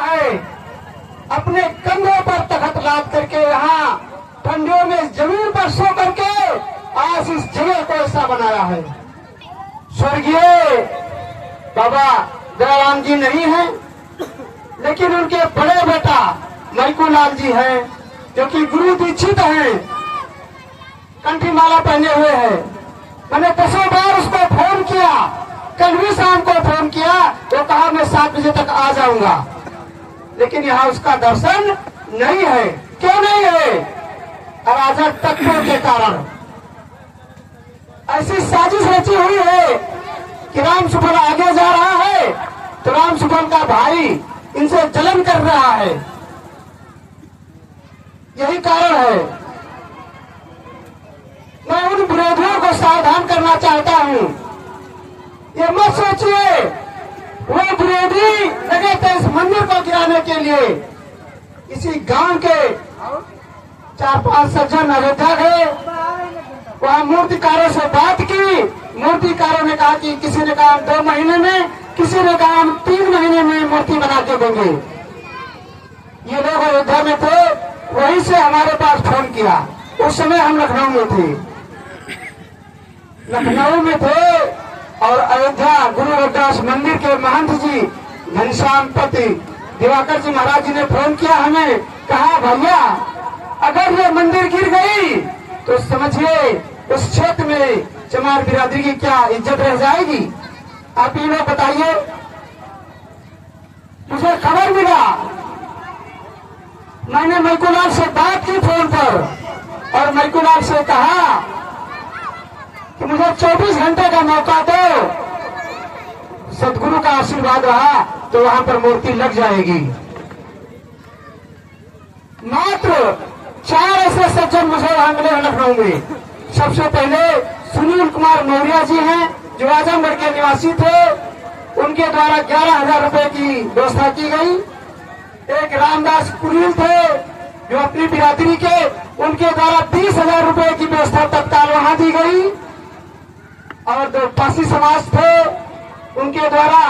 आए अपने कंधों पर तख्त लाद करके यहाँ ठंडियों में जमीन पर सो करके आज इस जगह को ऐसा बनाया है। स्वर्गीय बाबा दयाराम जी नहीं है, लेकिन उनके बड़े बेटा मैकूलाल जी हैं, जो कि गुरु दीक्षित हैं, कंठी माला पहने हुए हैं। मैंने 10 बार उसको फोन किया, कल भी शाम को फोन किया, वो कहा मैं 7 बजे तक आ जाऊंगा, लेकिन यहाँ उसका दर्शन नहीं है। क्यों नहीं है? अराजक तत्वों के कारण। ऐसी साजिश रची हुई है कि राम सुफल आगे जा रहा है तो राम सुफल का भाई इनसे जलन कर रहा है। यही कारण है। मैं उन विरोधियों को सावधान करना चाहता हूं। ये मत सोचिए वो विरोधी लगे थे इस मंदिर को गिराने के लिए। इसी गांव के 4-5 सज्जन अयोध्या गए, वहां मूर्तिकारों से बात की। मूर्तिकारों ने कहा कि किसी ने कहा 2 महीने में, किसी ने कहा 3 महीने में मूर्ति बना के देंगे। ये लोग अयोध्या में थे, वहीं से हमारे पास फोन किया। उस समय हम लखनऊ में थे, और अयोध्या गुरु रविदास मंदिर के महंत जी घनश्याम पति दिवाकर जी महाराज जी ने फोन किया हमें, कहा भैया अगर ये मंदिर गिर गई तो समझिए उस क्षेत्र में चमार बिरादरी की क्या इज्जत रह जाएगी। आप ये लोग बताइए। मुझे खबर मिला, मैंने मैकूलाल से बात की फोन पर, और मैकूलाल से कहा कि मुझे 24 घंटे का मौका दो, सदगुरु का आशीर्वाद रहा तो वहां पर मूर्ति लग जाएगी। मात्र 4 ऐसे सज्जन मुझे वहां मिले लखनऊ में। सबसे पहले सुनील कुमार मौर्य जी हैं, जो आजमगढ़ के निवासी थे, उनके द्वारा 11,000 रुपए की व्यवस्था की गई। एक रामदास कुलील थे जो अपनी बिरादरी के, उनके द्वारा 30,000 रुपए की व्यवस्था तत्काल वहां दी गई। और 2 पासी समाज थे उनके द्वारा,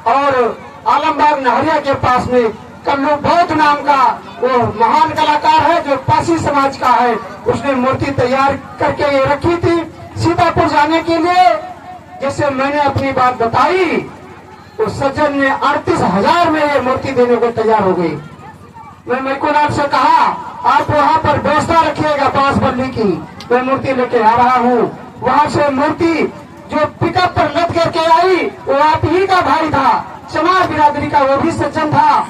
और आलमबाग नहरिया के पास में कल्लू बौद्ध नाम का वो महान कलाकार है जो पासी समाज का है, उसने मूर्ति तैयार करके ये रखी थी सीतापुर जाने के लिए। जैसे मैंने अपनी बात बताई, उस सज्जन ने 38,000 में ये मूर्ति देने को तैयार हो गई। मैं मैकूलाल से कहा आप वहां पर व्यवस्था रखिएगा 5 बल्ली की, मैं मूर्ति लेके आ रहा हूँ। वहां से मूर्ति जो पिकअप पर लद करके आई वो आप ही का भाई था, चमार बिरादरी का, वो भी सज्जन था।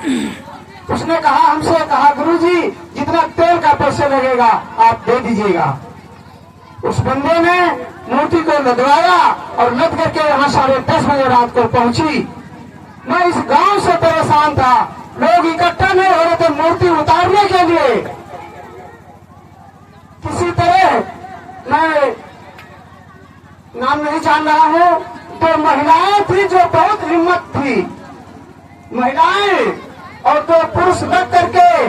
उसने कहा हमसे, कहा गुरुजी जितना तेल का पैसे लगेगा आप दे दीजिएगा। उस बंदे ने मूर्ति को लदवाया और लद करके यहाँ 10:30 बजे रात को पहुंची। मैं इस गांव से परेशान था, लोग इकट्ठा नहीं हो रहे थे मूर्ति उतारने के लिए। किसी तरह मैं नाम नहीं जान रहा हूँ, तो महिलाएं थी जो बहुत हिम्मत थी, महिलाएं और 2 पुरुष लग करके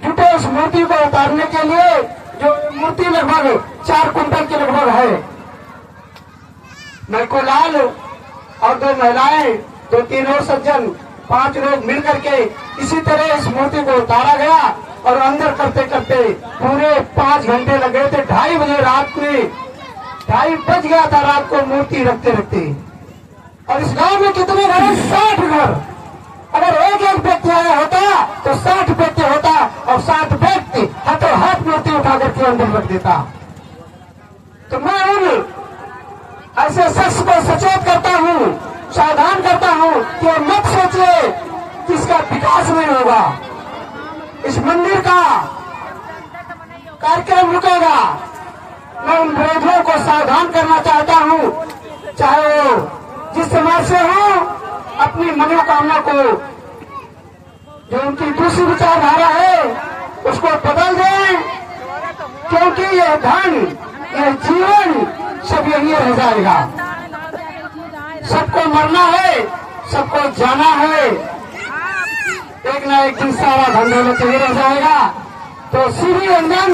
जुटे उस मूर्ति को उतारने के लिए, जो मूर्ति लगभग 4 कुंटल के लगभग है। मैकूलाल और 2 महिलाएं, 2-3 और सज्जन, 5 लोग मिलकर के इसी तरह इस मूर्ति को उतारा गया। और अंदर करते करते पूरे 5 घंटे लग गए थे। 2:30 बजे रात में 2:30 बज गया था रात को मूर्ति रखते रखते। और इस गांव में कितने घर हैं? 60 घर। अगर एक व्यक्ति आया होता तो 60 व्यक्ति होता, और 60 व्यक्ति हाथों हाथ मूर्ति उठा करके अंदर रख देता। तो मैं उन ऐसे शख्स को सचेत करता हूँ, सावधान करता हूँ कि मत सोचिए कि इसका विकास नहीं होगा, इस मंदिर का कार्यक्रम रुकेगा। मैं उन विरोधियों को सावधान करना चाहता हूँ, चाहे वो जिस समाज से हो, अपनी मनोकामना को, जो उनकी दूसरी विचारधारा है, उसको बदल दें, क्योंकि यह धन, यह जीवन सब यही रह जाएगा। सबको मरना है, सबको जाना है, एक ना एक दिन सारा धन दौलत यही रह जाएगा। तो सीधी अंजाम